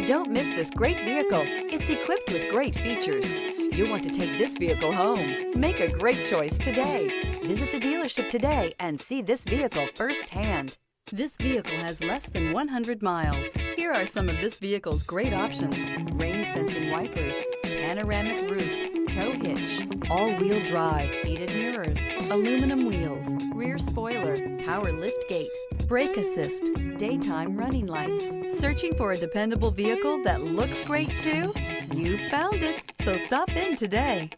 Don't miss this great vehicle. It's equipped with great features. You'll want to take this vehicle home. Make a great choice today. Visit the dealership today and see this vehicle firsthand. This vehicle has less than 100 miles. Here are some of this vehicle's great options: rain sensing wipers, panoramic roof, tow hitch, all-wheel drive, heated mirrors, aluminum wheels, rear spoiler, power liftgate, brake assist, daytime running lights. Searching for a dependable vehicle that looks great too? You found it, so stop in today.